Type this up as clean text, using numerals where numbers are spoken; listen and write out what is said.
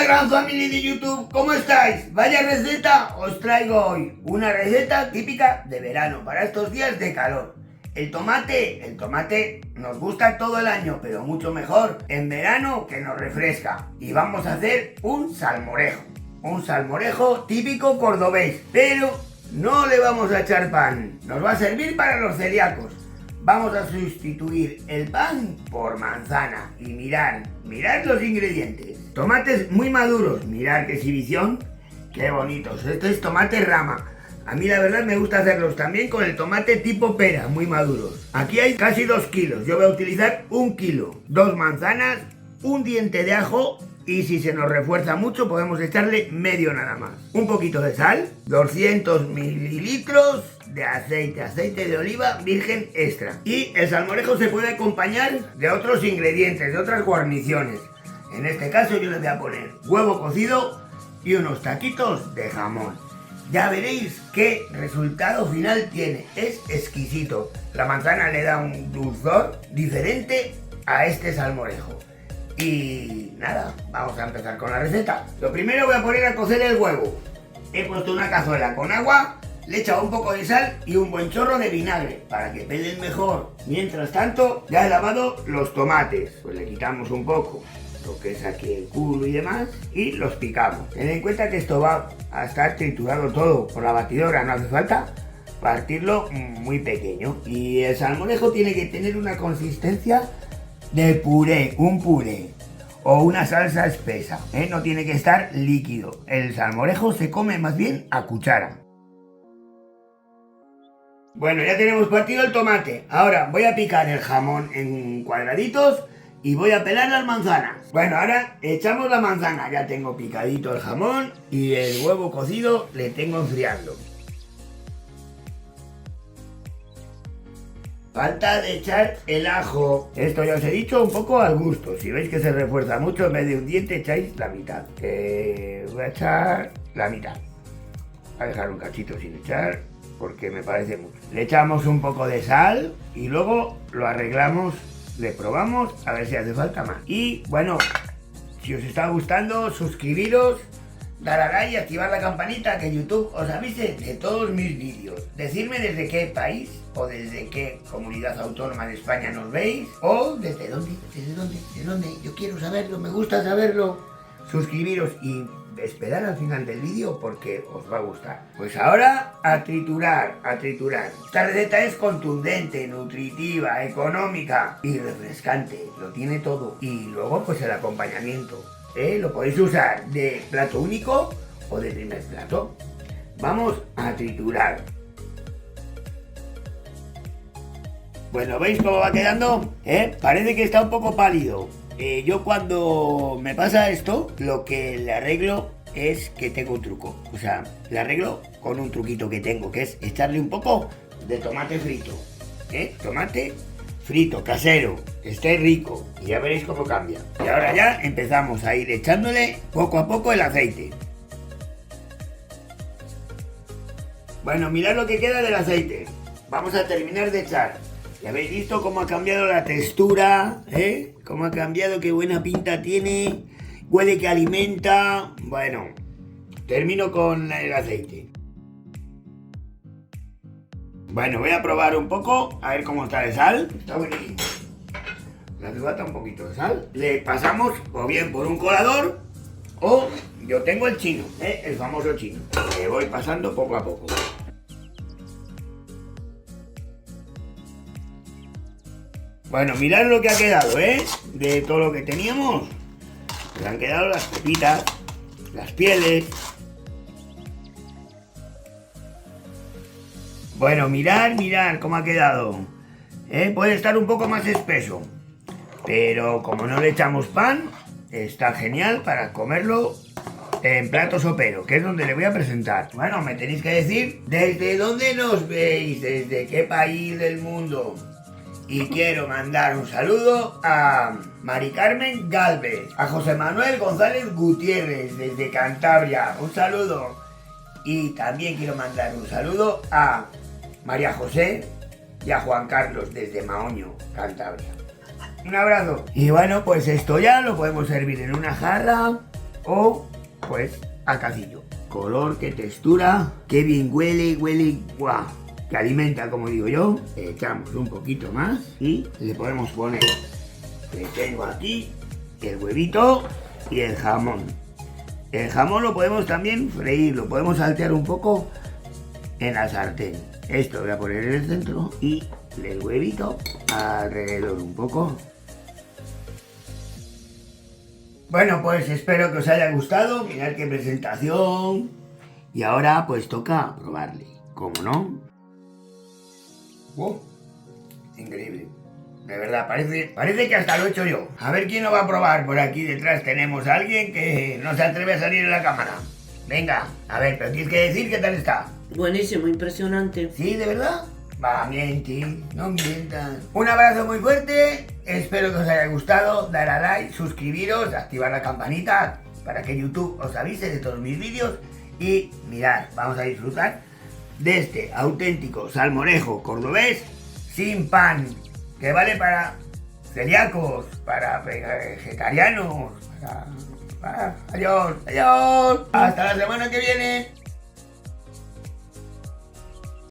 gran familia de YouTube, ¿cómo estáis? Vaya receta os traigo hoy, una receta típica de verano para estos días de calor. El tomate nos gusta todo el año, pero mucho mejor en verano, que nos refresca. Y vamos a hacer un salmorejo típico cordobés, pero no le vamos a echar pan, nos va a servir para los celíacos. Vamos a sustituir el pan por manzana y mirad los ingredientes. Tomates muy maduros, mirad qué exhibición, qué bonitos. Este es tomate rama. A mí la verdad me gusta hacerlos también con el tomate tipo pera, muy maduros. Aquí hay casi 2 kilos, yo voy a utilizar 1 kilo. 2 manzanas, un diente de ajo y si se nos refuerza mucho podemos echarle medio nada más. Un poquito de sal, 200 mililitros de aceite de oliva virgen extra. Y el salmorejo se puede acompañar de otros ingredientes, de otras guarniciones. En este caso yo le voy a poner huevo cocido y unos taquitos de jamón. Ya veréis qué resultado final tiene, es exquisito. La manzana le da un dulzor diferente a este salmorejo. Y nada, vamos a empezar con la receta. Lo primero voy a poner a cocer el huevo. He puesto una cazuela con agua, le he echado un poco de sal y un buen chorro de vinagre para que peleen mejor. Mientras tanto, ya he lavado los tomates, pues le quitamos un poco lo que es aquí el culo y demás y los picamos. Ten en cuenta que esto va a estar triturado todo por la batidora, no hace falta partirlo muy pequeño. Y el salmorejo tiene que tener una consistencia de puré, un puré o una salsa espesa, no tiene que estar líquido. El salmorejo se come más bien a cuchara. Bueno, ya tenemos partido el tomate. Ahora voy a picar el jamón en cuadraditos y voy a pelar las manzanas. Bueno, ahora echamos la manzana. Ya tengo picadito el jamón y el huevo cocido le tengo enfriando. Falta de echar el ajo. Esto ya os he dicho un poco al gusto. Si veis que se refuerza mucho, en vez de un diente echáis la mitad. Voy a echar la mitad. Voy a dejar un cachito sin echar porque me parece mucho. Le echamos un poco de sal y luego lo arreglamos, le probamos a ver si hace falta más. Y bueno, si os está gustando, suscribiros, dar a like y activar la campanita, que YouTube os avise de todos mis vídeos. Decidme desde qué país o desde qué comunidad autónoma de España nos veis, o desde dónde, yo quiero saberlo, me gusta saberlo. Suscribiros y esperar al final del vídeo porque os va a gustar. Pues ahora a triturar. Esta receta es contundente, nutritiva, económica y refrescante, lo tiene todo. Y luego pues el acompañamiento, lo podéis usar de plato único o de primer plato. Vamos a triturar. Bueno, ¿veis cómo va quedando? Parece que está un poco pálido. Yo cuando me pasa esto, lo que le arreglo es que tengo un truco. O sea, le arreglo con un truquito que tengo, que es echarle un poco de tomate frito. Tomate frito, casero, que esté rico. Y ya veréis cómo cambia. Y ahora ya empezamos a ir echándole poco a poco el aceite. Bueno, mirad lo que queda del aceite. Vamos a terminar de echar. ¿Ya habéis visto cómo ha cambiado la textura? Cómo ha cambiado, qué buena pinta tiene. Huele que alimenta. Bueno, termino con el aceite. Bueno, voy a probar un poco, a ver cómo está de sal. Está buenísimo. Le hace falta un poquito de sal. Le pasamos o bien por un colador o yo tengo el chino, el famoso chino. Le voy pasando poco a poco. Bueno, mirad lo que ha quedado, de todo lo que teníamos. Le han quedado las pepitas, las pieles. Bueno, mirad cómo ha quedado. Puede estar un poco más espeso, pero como no le echamos pan, está genial para comerlo en plato sopero, que es donde le voy a presentar. Bueno, me tenéis que decir desde dónde nos veis, desde qué país del mundo. Y quiero mandar un saludo a Mari Carmen Galvez, a José Manuel González Gutiérrez desde Cantabria, un saludo. Y también quiero mandar un saludo a María José y a Juan Carlos desde Maoño, Cantabria. Un abrazo. Y bueno, pues esto ya lo podemos servir en una jarra o pues a cacillo. Color, qué textura, qué bien huele, guau, que alimenta, como digo yo. Echamos un poquito más y le podemos poner, le tengo aquí el huevito y el jamón. El jamón lo podemos también freír, lo podemos saltear un poco en la sartén. Esto lo voy a poner en el centro y el huevito alrededor un poco. Bueno, pues espero que os haya gustado. Mirad qué presentación. Y ahora pues toca probarle, ¿cómo no? ¡Wow! Increíble. De verdad, parece que hasta lo he hecho yo. A ver quién lo va a probar. Por aquí detrás tenemos a alguien que no se atreve a salir en la cámara. Venga, a ver, pero tienes que decir qué tal está. Buenísimo, impresionante. ¿Sí, de verdad? Va, mienten, no mientan. Un abrazo muy fuerte. Espero que os haya gustado. Dar a like, suscribiros, activar la campanita para que YouTube os avise de todos mis vídeos. Y mirad, vamos a disfrutar de este auténtico salmorejo cordobés sin pan, que vale para celíacos, para vegetarianos, adiós, hasta la semana que viene.